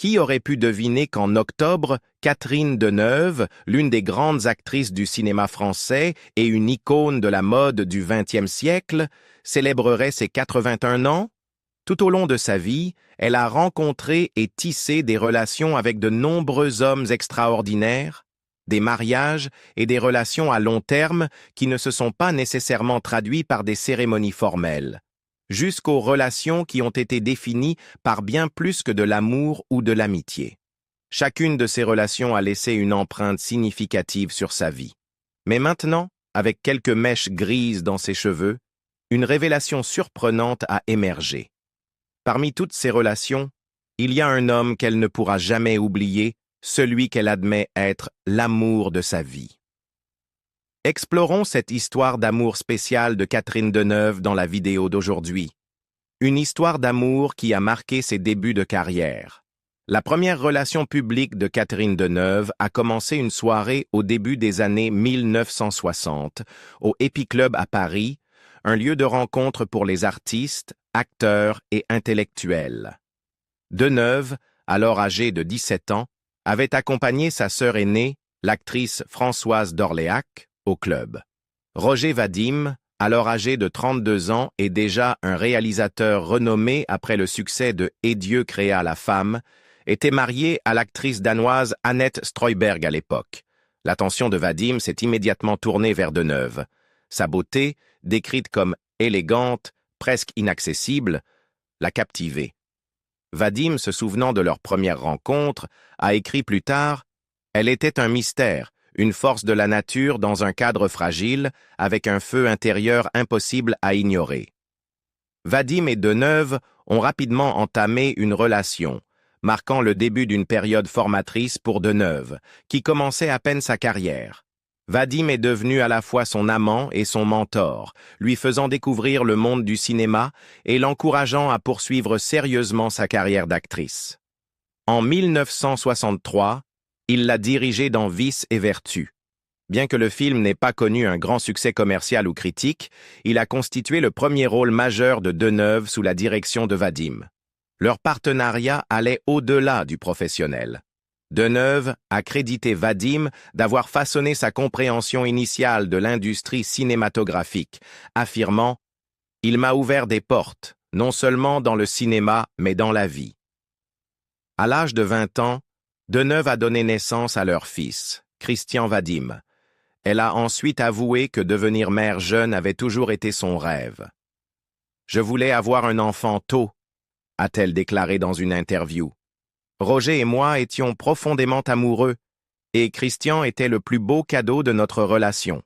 Qui aurait pu deviner qu'en octobre, Catherine Deneuve, l'une des grandes actrices du cinéma français et une icône de la mode du XXe siècle, célébrerait ses 81 ans? Tout au long de sa vie, elle a rencontré et tissé des relations avec de nombreux hommes extraordinaires, des mariages et des relations à long terme qui ne se sont pas nécessairement traduits par des cérémonies formelles, jusqu'aux relations qui ont été définies par bien plus que de l'amour ou de l'amitié. Chacune de ces relations a laissé une empreinte significative sur sa vie. Mais maintenant, avec quelques mèches grises dans ses cheveux, une révélation surprenante a émergé. Parmi toutes ces relations, il y a un homme qu'elle ne pourra jamais oublier, celui qu'elle admet être l'amour de sa vie. Explorons cette histoire d'amour spéciale de Catherine Deneuve dans la vidéo d'aujourd'hui. Une histoire d'amour qui a marqué ses débuts de carrière. La première relation publique de Catherine Deneuve a commencé une soirée au début des années 1960 au Happy Club à Paris, un lieu de rencontre pour les artistes, acteurs et intellectuels. Deneuve, alors âgée de 17 ans, avait accompagné sa sœur aînée, l'actrice Françoise d'Orléac, au club. Roger Vadim, alors âgé de 32 ans et déjà un réalisateur renommé après le succès de Et Dieu créa la femme, était marié à l'actrice danoise Annette Strøyberg à l'époque. L'attention de Vadim s'est immédiatement tournée vers Deneuve. Sa beauté, décrite comme élégante, presque inaccessible, l'a captivée. Vadim, se souvenant de leur première rencontre, a écrit plus tard « Elle était un mystère, une force de la nature dans un cadre fragile, avec un feu intérieur impossible à ignorer. » Vadim et Deneuve ont rapidement entamé une relation, marquant le début d'une période formatrice pour Deneuve, qui commençait à peine sa carrière. Vadim est devenu à la fois son amant et son mentor, lui faisant découvrir le monde du cinéma et l'encourageant à poursuivre sérieusement sa carrière d'actrice. En 1963, il l'a dirigé dans Vice et Vertu. Bien que le film n'ait pas connu un grand succès commercial ou critique, il a constitué le premier rôle majeur de Deneuve sous la direction de Vadim. Leur partenariat allait au-delà du professionnel. Deneuve a crédité Vadim d'avoir façonné sa compréhension initiale de l'industrie cinématographique, affirmant « Il m'a ouvert des portes, non seulement dans le cinéma, mais dans la vie. » À l'âge de 20 ans, Deneuve a donné naissance à leur fils, Christian Vadim. Elle a ensuite avoué que devenir mère jeune avait toujours été son rêve. « Je voulais avoir un enfant tôt », a-t-elle déclaré dans une interview. Roger et moi étions profondément amoureux, et Christian était le plus beau cadeau de notre relation.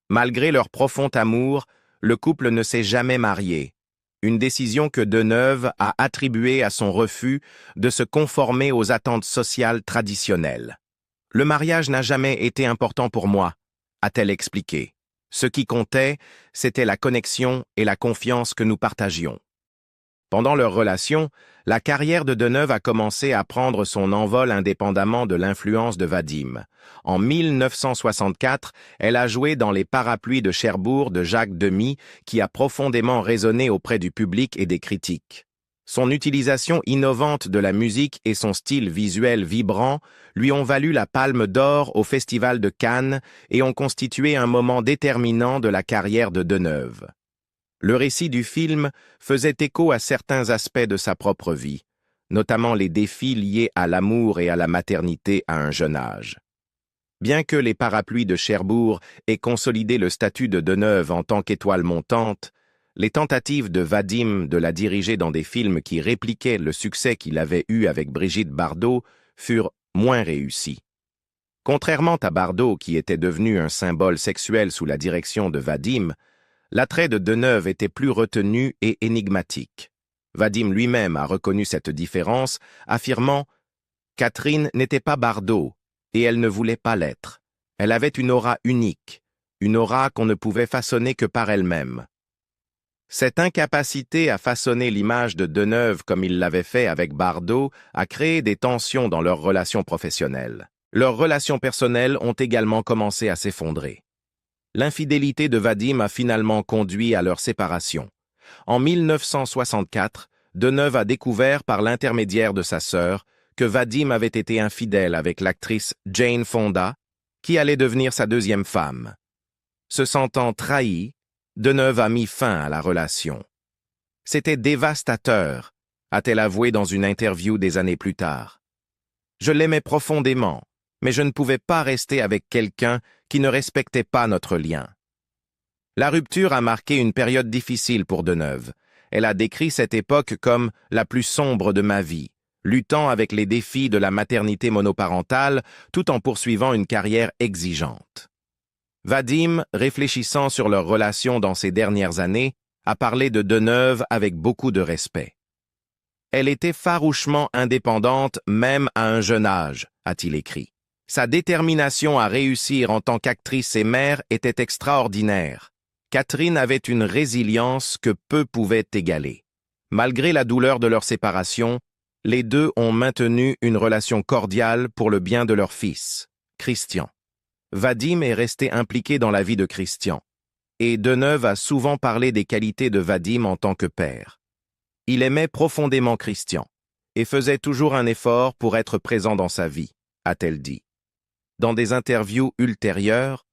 Malgré leur profond amour, le couple ne s'est jamais marié, une décision que Deneuve a attribuée à son refus de se conformer aux attentes sociales traditionnelles. « Le mariage n'a jamais été important pour moi », a-t-elle expliqué. Ce qui comptait, c'était la connexion et la confiance que nous partagions. Pendant leur relation, la carrière de Deneuve a commencé à prendre son envol indépendamment de l'influence de Vadim. En 1964, elle a joué dans Les Parapluies de Cherbourg de Jacques Demy, qui a profondément résonné auprès du public et des critiques. Son utilisation innovante de la musique et son style visuel vibrant lui ont valu la Palme d'Or au Festival de Cannes et ont constitué un moment déterminant de la carrière de Deneuve. Le récit du film faisait écho à certains aspects de sa propre vie, notamment les défis liés à l'amour et à la maternité à un jeune âge. Bien que Les Parapluies de Cherbourg aient consolidé le statut de Deneuve en tant qu'étoile montante, les tentatives de Vadim de la diriger dans des films qui répliquaient le succès qu'il avait eu avec Brigitte Bardot furent moins réussies. Contrairement à Bardot, qui était devenu un symbole sexuel sous la direction de Vadim, l'attrait de Deneuve était plus retenu et énigmatique. Vadim lui-même a reconnu cette différence, affirmant « Catherine n'était pas Bardot, et elle ne voulait pas l'être. Elle avait une aura unique, une aura qu'on ne pouvait façonner que par elle-même. » Cette incapacité à façonner l'image de Deneuve comme il l'avait fait avec Bardot a créé des tensions dans leurs relations professionnelles. Leurs relations personnelles ont également commencé à s'effondrer. L'infidélité de Vadim a finalement conduit à leur séparation. En 1964, Deneuve a découvert par l'intermédiaire de sa sœur que Vadim avait été infidèle avec l'actrice Jane Fonda, qui allait devenir sa deuxième femme. Se sentant trahi, Deneuve a mis fin à la relation. C'était dévastateur, a-t-elle avoué dans une interview des années plus tard. Je l'aimais profondément, mais je ne pouvais pas rester avec quelqu'un qui ne respectait pas notre lien. La rupture a marqué une période difficile pour Deneuve. Elle a décrit cette époque comme la plus sombre de ma vie, luttant avec les défis de la maternité monoparentale tout en poursuivant une carrière exigeante. Vadim, réfléchissant sur leur relation dans ces dernières années, a parlé de Deneuve avec beaucoup de respect. Elle était farouchement indépendante même à un jeune âge, a-t-il écrit. Sa détermination à réussir en tant qu'actrice et mère était extraordinaire. Catherine avait une résilience que peu pouvaient égaler. Malgré la douleur de leur séparation, les deux ont maintenu une relation cordiale pour le bien de leur fils, Christian. Vadim est resté impliqué dans la vie de Christian, et Deneuve a souvent parlé des qualités de Vadim en tant que père. Il aimait profondément Christian, et faisait toujours un effort pour être présent dans sa vie, a-t-elle dit. Dans des interviews ultérieures,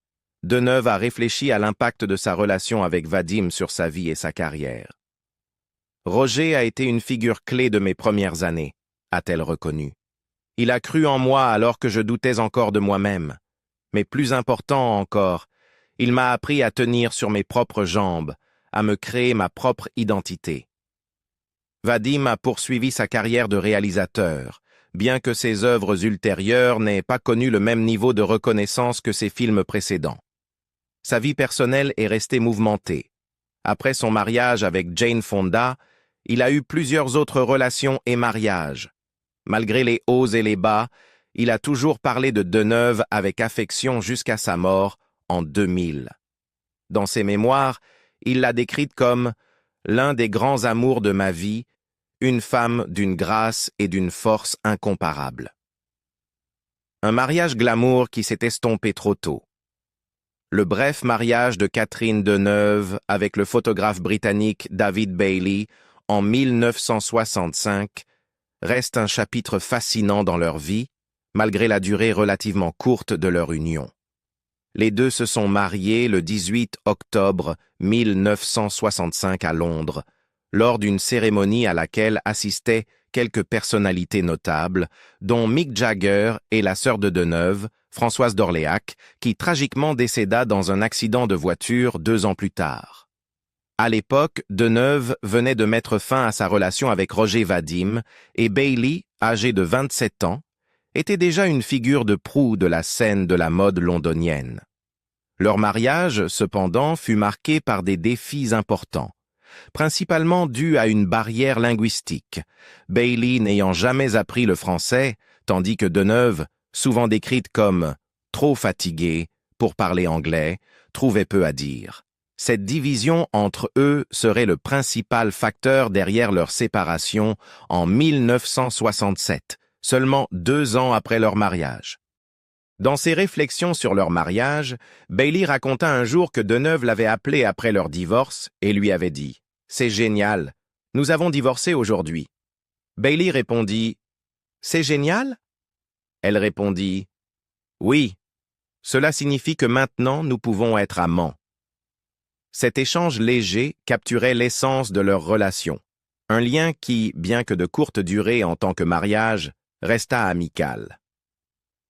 Deneuve a réfléchi à l'impact de sa relation avec Vadim sur sa vie et sa carrière. Roger a été une figure clé de mes premières années, a-t-elle reconnu. Il a cru en moi alors que je doutais encore de moi-même. Mais plus important encore, il m'a appris à tenir sur mes propres jambes, à me créer ma propre identité. Vadim a poursuivi sa carrière de réalisateur, bien que ses œuvres ultérieures n'aient pas connu le même niveau de reconnaissance que ses films précédents. Sa vie personnelle est restée mouvementée. Après son mariage avec Jane Fonda, il a eu plusieurs autres relations et mariages. Malgré les hauts et les bas, il a toujours parlé de Deneuve avec affection jusqu'à sa mort en 2000. Dans ses mémoires, il l'a décrite comme « l'un des grands amours de ma vie, une femme d'une grâce et d'une force incomparables ». Un mariage glamour qui s'est estompé trop tôt. Le bref mariage de Catherine Deneuve avec le photographe britannique David Bailey en 1965 reste un chapitre fascinant dans leur vie, malgré la durée relativement courte de leur union. Les deux se sont mariés le 18 octobre 1965 à Londres, lors d'une cérémonie à laquelle assistaient quelques personnalités notables, dont Mick Jagger et la sœur de Deneuve, Françoise d'Orléac, qui tragiquement décéda dans un accident de voiture 2 ans plus tard. À l'époque, Deneuve venait de mettre fin à sa relation avec Roger Vadim et Bailey, âgé de 27 ans, était déjà une figure de proue de la scène de la mode londonienne. Leur mariage, cependant, fut marqué par des défis importants, principalement dus à une barrière linguistique, Bailey n'ayant jamais appris le français, tandis que Deneuve, souvent décrite comme « trop fatiguée » pour parler anglais, trouvait peu à dire. Cette division entre eux serait le principal facteur derrière leur séparation en 1967, seulement 2 ans après leur mariage. Dans ses réflexions sur leur mariage, Bailey raconta un jour que Deneuve l'avait appelé après leur divorce et lui avait dit « C'est génial, nous avons divorcé aujourd'hui ». Bailey répondit « C'est génial ?» Elle répondit « Oui, cela signifie que maintenant nous pouvons être amants. » Cet échange léger capturait l'essence de leur relation, un lien qui, bien que de courte durée en tant que mariage, resta amical.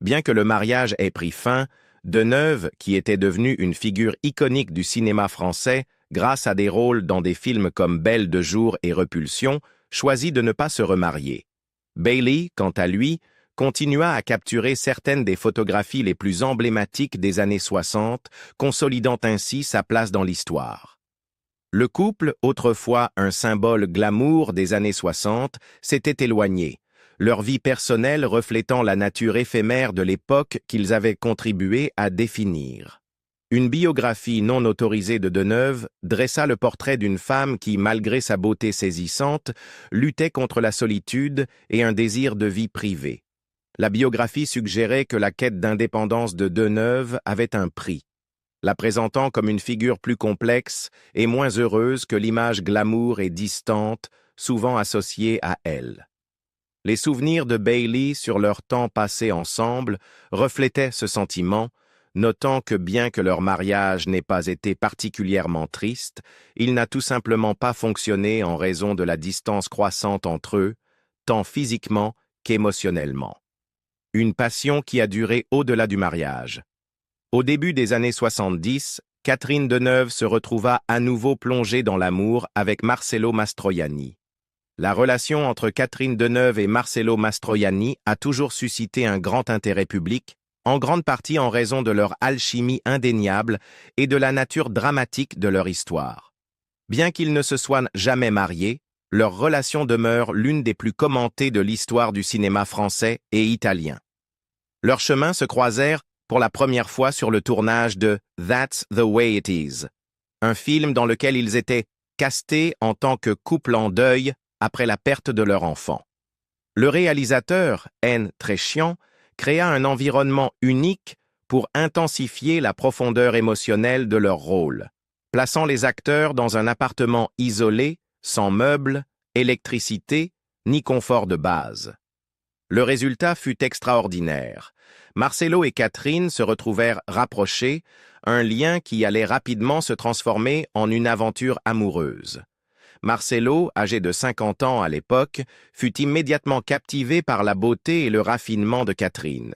Bien que le mariage ait pris fin, Deneuve, qui était devenue une figure iconique du cinéma français grâce à des rôles dans des films comme Belle de jour et Repulsion, choisit de ne pas se remarier. Bailey, quant à lui, continua à capturer certaines des photographies les plus emblématiques des années 60, consolidant ainsi sa place dans l'histoire. Le couple, autrefois un symbole glamour des années 60, s'était éloigné, leur vie personnelle reflétant la nature éphémère de l'époque qu'ils avaient contribué à définir. Une biographie non autorisée de Deneuve dressa le portrait d'une femme qui, malgré sa beauté saisissante, luttait contre la solitude et un désir de vie privée. La biographie suggérait que la quête d'indépendance de Deneuve avait un prix, la présentant comme une figure plus complexe et moins heureuse que l'image glamour et distante, souvent associés à elle. Les souvenirs de Bailey sur leur temps passé ensemble reflétaient ce sentiment, notant que bien que leur mariage n'ait pas été particulièrement triste, il n'a tout simplement pas fonctionné en raison de la distance croissante entre eux, tant physiquement qu'émotionnellement. Une passion qui a duré au-delà du mariage. Au début des années 70, Catherine Deneuve se retrouva à nouveau plongée dans l'amour avec Marcello Mastroianni. La relation entre Catherine Deneuve et Marcello Mastroianni a toujours suscité un grand intérêt public, en grande partie en raison de leur alchimie indéniable et de la nature dramatique de leur histoire. Bien qu'ils ne se soient jamais mariés, leur relation demeure l'une des plus commentées de l'histoire du cinéma français et italien. Leurs chemins se croisèrent pour la première fois sur le tournage de That's the Way It Is, un film dans lequel ils étaient castés en tant que couple en deuil après la perte de leur enfant. Le réalisateur, N. Tréchian, créa un environnement unique pour intensifier la profondeur émotionnelle de leur rôle, plaçant les acteurs dans un appartement isolé, sans meubles, électricité, ni confort de base. Le résultat fut extraordinaire. Marcello et Catherine se retrouvèrent rapprochés, un lien qui allait rapidement se transformer en une aventure amoureuse. Marcello, âgé de 50 ans à l'époque, fut immédiatement captivé par la beauté et le raffinement de Catherine.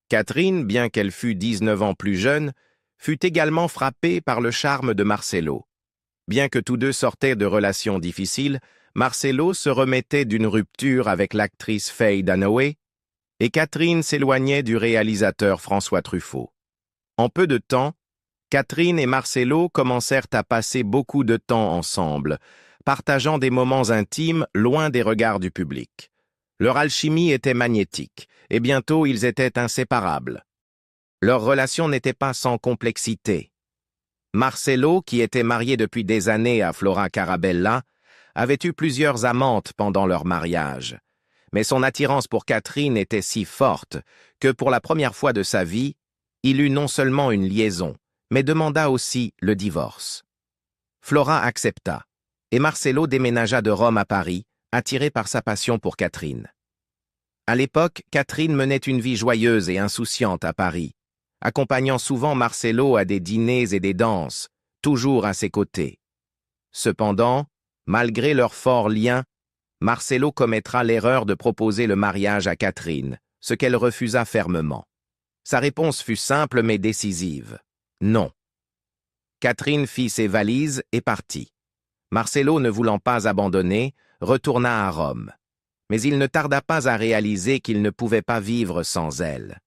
Catherine, bien qu'elle fût 19 ans plus jeune, fut également frappée par le charme de Marcello. Bien que tous deux sortaient de relations difficiles, Marcello se remettait d'une rupture avec l'actrice Faye Dunaway et Catherine s'éloignait du réalisateur François Truffaut. En peu de temps, Catherine et Marcello commencèrent à passer beaucoup de temps ensemble, partageant des moments intimes loin des regards du public. Leur alchimie était magnétique, et bientôt ils étaient inséparables. Leur relation n'était pas sans complexité. Marcello, qui était marié depuis des années à Flora Carabella, avait eu plusieurs amantes pendant leur mariage. Mais son attirance pour Catherine était si forte que pour la première fois de sa vie, il eut non seulement une liaison, mais demanda aussi le divorce. Flora accepta, et Marcello déménagea de Rome à Paris, attiré par sa passion pour Catherine. À l'époque, Catherine menait une vie joyeuse et insouciante à Paris, accompagnant souvent Marcello à des dîners et des danses, toujours à ses côtés. Cependant, malgré leur fort lien, Marcello commettra l'erreur de proposer le mariage à Catherine, ce qu'elle refusa fermement. Sa réponse fut simple mais décisive. Non. Catherine fit ses valises et partit. Marcello, ne voulant pas abandonner, retourna à Rome. Mais il ne tarda pas à réaliser qu'il ne pouvait pas vivre sans elle.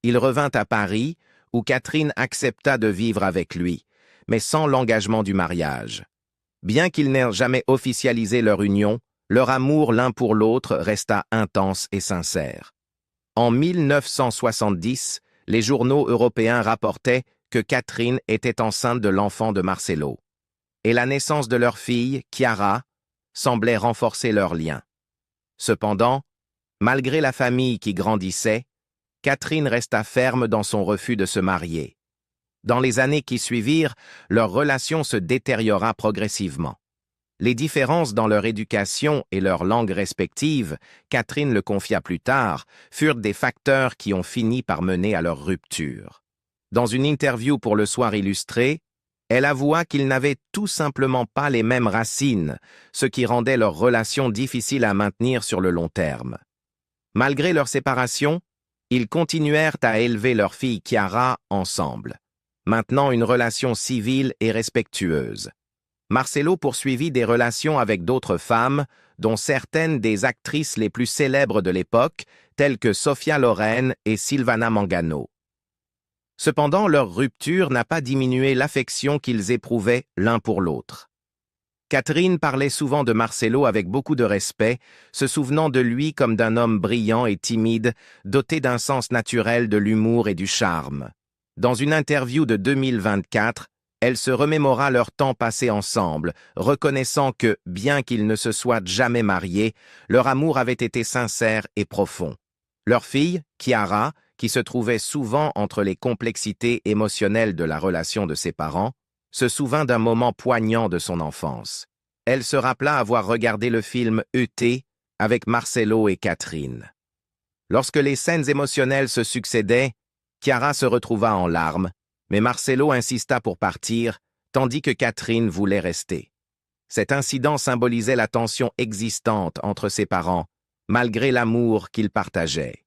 Il revint à Paris, où Catherine accepta de vivre avec lui, mais sans l'engagement du mariage. Bien qu'ils n'aient jamais officialisé leur union, leur amour l'un pour l'autre resta intense et sincère. En 1970, les journaux européens rapportaient que Catherine était enceinte de l'enfant de Marcello. Et la naissance de leur fille, Chiara, semblait renforcer leur lien. Cependant, malgré la famille qui grandissait, Catherine resta ferme dans son refus de se marier. Dans les années qui suivirent, leur relation se détériora progressivement. Les différences dans leur éducation et leur langue respective, Catherine le confia plus tard, furent des facteurs qui ont fini par mener à leur rupture. Dans une interview pour Le Soir illustré, elle avoua qu'ils n'avaient tout simplement pas les mêmes racines, ce qui rendait leur relation difficile à maintenir sur le long terme. Malgré leur séparation, ils continuèrent à élever leur fille Chiara ensemble, maintenant une relation civile et respectueuse. Marcello poursuivit des relations avec d'autres femmes, dont certaines des actrices les plus célèbres de l'époque, telles que Sophia Loren et Silvana Mangano. Cependant, leur rupture n'a pas diminué l'affection qu'ils éprouvaient l'un pour l'autre. Catherine parlait souvent de Marcello avec beaucoup de respect, se souvenant de lui comme d'un homme brillant et timide, doté d'un sens naturel de l'humour et du charme. Dans une interview de 2024, elle se remémora leur temps passé ensemble, reconnaissant que, bien qu'ils ne se soient jamais mariés, leur amour avait été sincère et profond. Leur fille, Chiara, qui se trouvait souvent entre les complexités émotionnelles de la relation de ses parents, se souvint d'un moment poignant de son enfance. elle se rappela avoir regardé le film E.T. avec Marcelo et Catherine. Lorsque les scènes émotionnelles se succédaient, Chiara se retrouva en larmes, mais Marcelo insista pour partir, tandis que Catherine voulait rester. Cet incident symbolisait la tension existante entre ses parents, malgré l'amour qu'ils partageaient.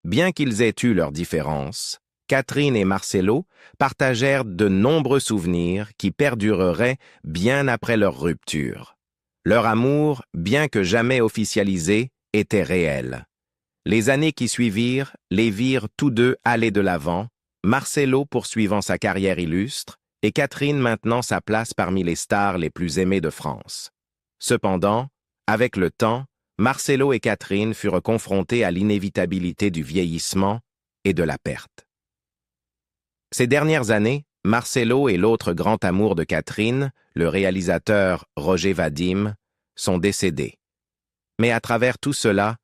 Bien qu'ils aient eu leurs différences, Catherine et Marcelo partagèrent de nombreux souvenirs qui perdureraient bien après leur rupture. Leur amour, bien que jamais officialisé, était réel. Les années qui suivirent les virent tous deux aller de l'avant, Marcelo poursuivant sa carrière illustre et Catherine maintenant sa place parmi les stars les plus aimées de France. Cependant, avec le temps, Marcelo et Catherine furent confrontés à l'inévitabilité du vieillissement et de la perte. Ces dernières années, Marcelo et l'autre grand amour de Catherine, le réalisateur Roger Vadim, sont décédés. Mais à travers tout cela,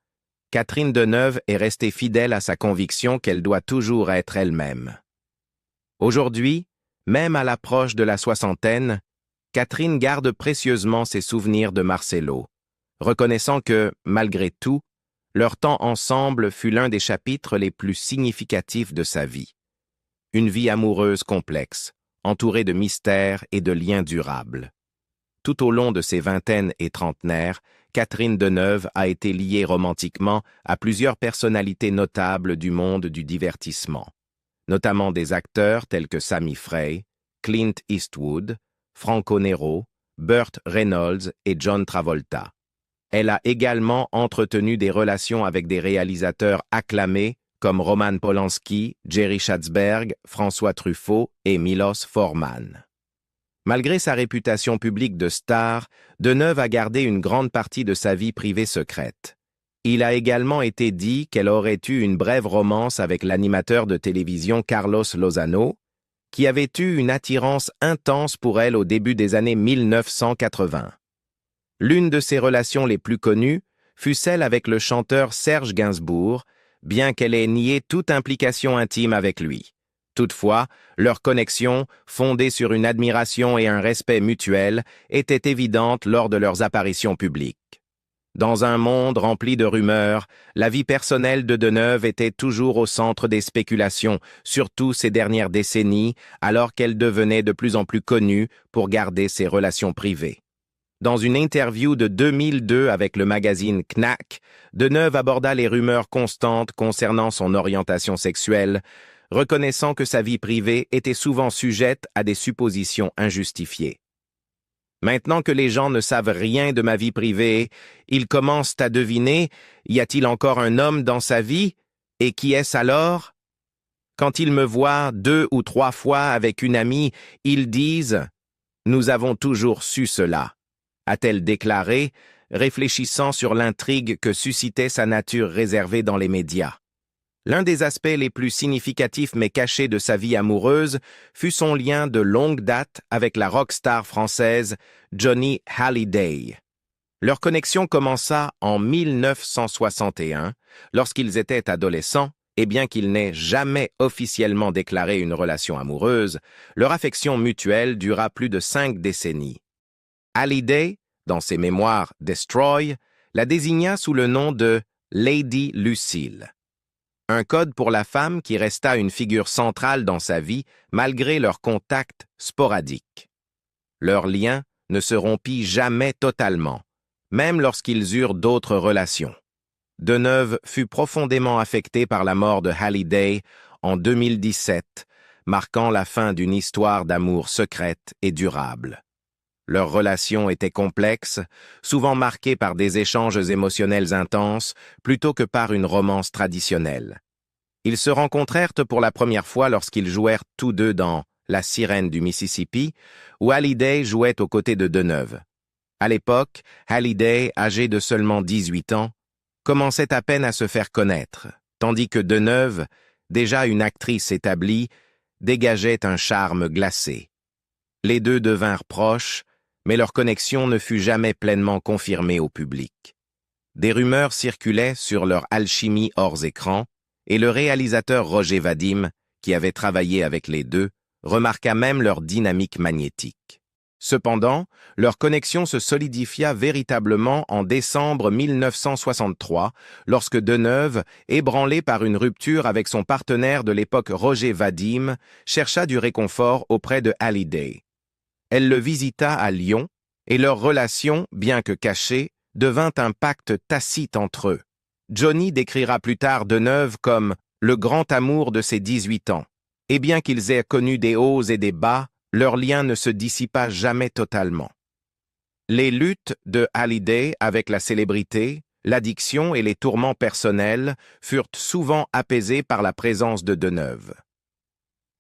Catherine Deneuve est restée fidèle à sa conviction qu'elle doit toujours être elle-même. Aujourd'hui, même à l'approche de la soixantaine, Catherine garde précieusement ses souvenirs de Marcelo, reconnaissant que, malgré tout, leur temps ensemble fut l'un des chapitres les plus significatifs de sa vie. Une vie amoureuse complexe, entourée de mystères et de liens durables. Tout au long de ses vingtaines et trentenaires, Catherine Deneuve a été liée romantiquement à plusieurs personnalités notables du monde du divertissement, notamment des acteurs tels que Sammy Frey, Clint Eastwood, Franco Nero, Burt Reynolds et John Travolta. Elle a également entretenu des relations avec des réalisateurs acclamés comme Roman Polanski, Jerry Schatzberg, François Truffaut et Milos Forman. Malgré sa réputation publique de star, Deneuve a gardé une grande partie de sa vie privée secrète. Il a également été dit qu'elle aurait eu une brève romance avec l'animateur de télévision Carlos Lozano, qui avait eu une attirance intense pour elle au début des années 1980. L'une de ses relations les plus connues fut celle avec le chanteur Serge Gainsbourg, bien qu'elle ait nié toute implication intime avec lui. Toutefois, leur connexion, fondée sur une admiration et un respect mutuel, était évidente lors de leurs apparitions publiques. Dans un monde rempli de rumeurs, la vie personnelle de Deneuve était toujours au centre des spéculations, surtout ces dernières décennies, alors qu'elle devenait de plus en plus connue pour garder ses relations privées. Dans une interview de 2002 avec le magazine Knack, Deneuve aborda les rumeurs constantes concernant son orientation sexuelle, reconnaissant que sa vie privée était souvent sujette à des suppositions injustifiées. Maintenant que les gens ne savent rien de ma vie privée, ils commencent à deviner, y a-t-il encore un homme dans sa vie? Et qui est-ce alors? Quand ils me voient 2 ou 3 fois avec une amie, ils disent « Nous avons toujours su cela », a-t-elle déclaré, réfléchissant sur l'intrigue que suscitait sa nature réservée dans les médias. L'un des aspects les plus significatifs mais cachés de sa vie amoureuse fut son lien de longue date avec la rockstar française Johnny Hallyday. Leur connexion commença en 1961, lorsqu'ils étaient adolescents, et bien qu'ils n'aient jamais officiellement déclaré une relation amoureuse, leur affection mutuelle dura plus de 5 décennies. Hallyday, dans ses mémoires Destroy, la désigna sous le nom de Lady Lucille. Un code pour la femme qui resta une figure centrale dans sa vie malgré leurs contacts sporadiques. Leurs liens ne se rompit jamais totalement, même lorsqu'ils eurent d'autres relations. Deneuve fut profondément affecté par la mort de Hallyday en 2017, marquant la fin d'une histoire d'amour secrète et durable. Leur relation était complexe, souvent marquée par des échanges émotionnels intenses plutôt que par une romance traditionnelle. Ils se rencontrèrent pour la première fois lorsqu'ils jouèrent tous deux dans La Sirène du Mississippi, où Hallyday jouait aux côtés de Deneuve. À l'époque, Hallyday, âgée de seulement 18 ans, commençait à peine à se faire connaître, tandis que Deneuve, déjà une actrice établie, dégageait un charme glacé. Les deux devinrent proches, mais leur connexion ne fut jamais pleinement confirmée au public. Des rumeurs circulaient sur leur alchimie hors écran, et le réalisateur Roger Vadim, qui avait travaillé avec les deux, remarqua même leur dynamique magnétique. Cependant, leur connexion se solidifia véritablement en décembre 1963, lorsque Deneuve, ébranlé par une rupture avec son partenaire de l'époque Roger Vadim, chercha du réconfort auprès de Hallyday. Elle le visita à Lyon, et leur relation, bien que cachée, devint un pacte tacite entre eux. Johnny décrira plus tard Deneuve comme « le grand amour de ses 18 ans », et bien qu'ils aient connu des hauts et des bas, leur lien ne se dissipa jamais totalement. Les luttes de Hallyday avec la célébrité, l'addiction et les tourments personnels furent souvent apaisés par la présence de Deneuve.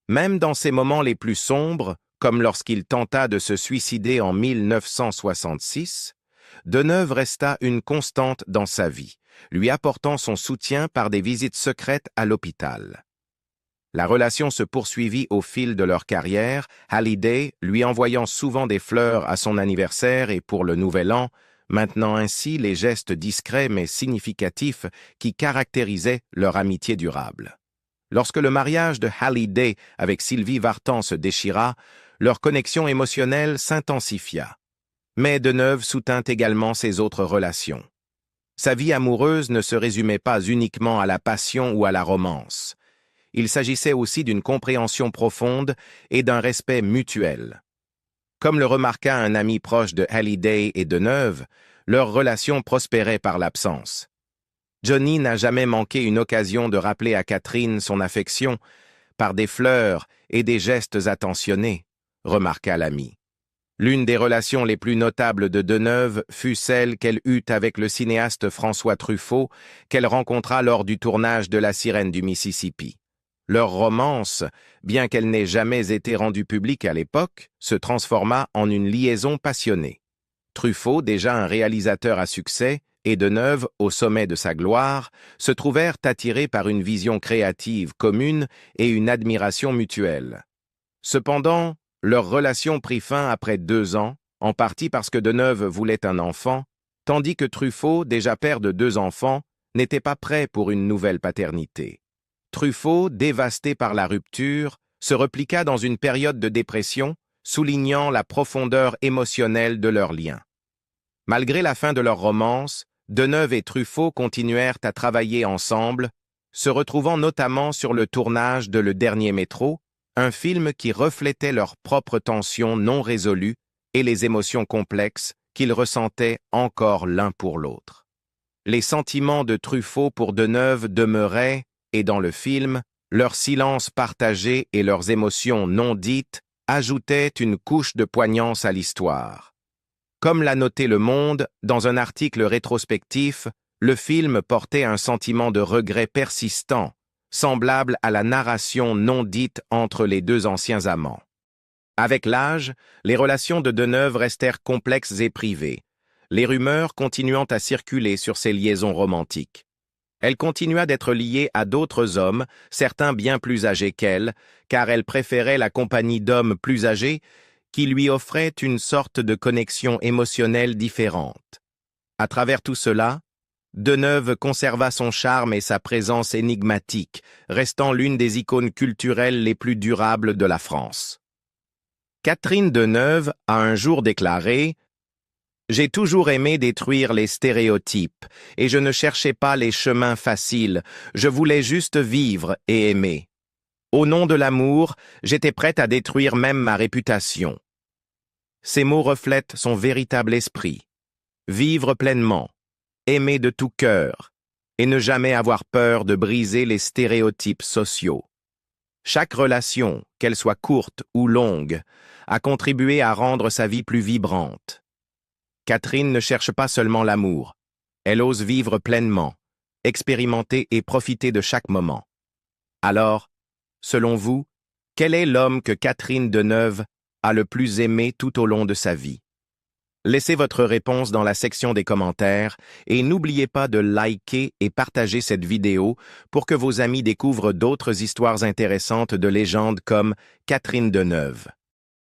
Même dans ses moments les plus sombres, comme lorsqu'il tenta de se suicider en 1966, Deneuve resta une constante dans sa vie, lui apportant son soutien par des visites secrètes à l'hôpital. La relation se poursuivit au fil de leur carrière, Hallyday lui envoyant souvent des fleurs à son anniversaire et pour le Nouvel An, maintenant ainsi les gestes discrets mais significatifs qui caractérisaient leur amitié durable. Lorsque le mariage de Hallyday avec Sylvie Vartan se déchira, leur connexion émotionnelle s'intensifia. Mais Deneuve soutint également ses autres relations. Sa vie amoureuse ne se résumait pas uniquement à la passion ou à la romance. Il s'agissait aussi d'une compréhension profonde et d'un respect mutuel. Comme le remarqua un ami proche de Hallyday et Deneuve, leur relation prospérait par l'absence. Johnny n'a jamais manqué une occasion de rappeler à Catherine son affection par des fleurs et des gestes attentionnés, remarqua l'ami. L'une des relations les plus notables de Deneuve fut celle qu'elle eut avec le cinéaste François Truffaut, qu'elle rencontra lors du tournage de La Sirène du Mississippi. Leur romance, bien qu'elle n'ait jamais été rendue publique à l'époque, se transforma en une liaison passionnée. Truffaut, déjà un réalisateur à succès, et Deneuve, au sommet de sa gloire, se trouvèrent attirés par une vision créative commune et une admiration mutuelle. Cependant, leur relation prit fin après 2 ans, en partie parce que Deneuve voulait un enfant, tandis que Truffaut, déjà père de 2 enfants, n'était pas prêt pour une nouvelle paternité. Truffaut, dévasté par la rupture, se repliqua dans une période de dépression, soulignant la profondeur émotionnelle de leur lien. Malgré la fin de leur romance, Deneuve et Truffaut continuèrent à travailler ensemble, se retrouvant notamment sur le tournage de Le Dernier Métro, un film qui reflétait leurs propres tensions non résolues et les émotions complexes qu'ils ressentaient encore l'un pour l'autre. Les sentiments de Truffaut pour Deneuve demeuraient, et dans le film, leur silence partagé et leurs émotions non dites ajoutaient une couche de poignance à l'histoire. Comme l'a noté Le Monde, dans un article rétrospectif, le film portait un sentiment de regret persistant, semblable à la narration non dite entre les 2 anciens amants. Avec l'âge, les relations de Deneuve restèrent complexes et privées, les rumeurs continuant à circuler sur ces liaisons romantiques. Elle continua d'être liée à d'autres hommes, certains bien plus âgés qu'elle, car elle préférait la compagnie d'hommes plus âgés qui lui offraient une sorte de connexion émotionnelle différente. À travers tout cela, Deneuve conserva son charme et sa présence énigmatique, restant l'une des icônes culturelles les plus durables de la France. Catherine Deneuve a un jour déclaré « J'ai toujours aimé détruire les stéréotypes, et je ne cherchais pas les chemins faciles, je voulais juste vivre et aimer. Au nom de l'amour, j'étais prête à détruire même ma réputation. » Ces mots reflètent son véritable esprit. Vivre pleinement, aimer de tout cœur, et ne jamais avoir peur de briser les stéréotypes sociaux. Chaque relation, qu'elle soit courte ou longue, a contribué à rendre sa vie plus vibrante. Catherine ne cherche pas seulement l'amour, elle ose vivre pleinement, expérimenter et profiter de chaque moment. Alors, selon vous, quel est l'homme que Catherine Deneuve a le plus aimé tout au long de sa vie? Laissez votre réponse dans la section des commentaires et n'oubliez pas de liker et partager cette vidéo pour que vos amis découvrent d'autres histoires intéressantes de légendes comme Catherine Deneuve.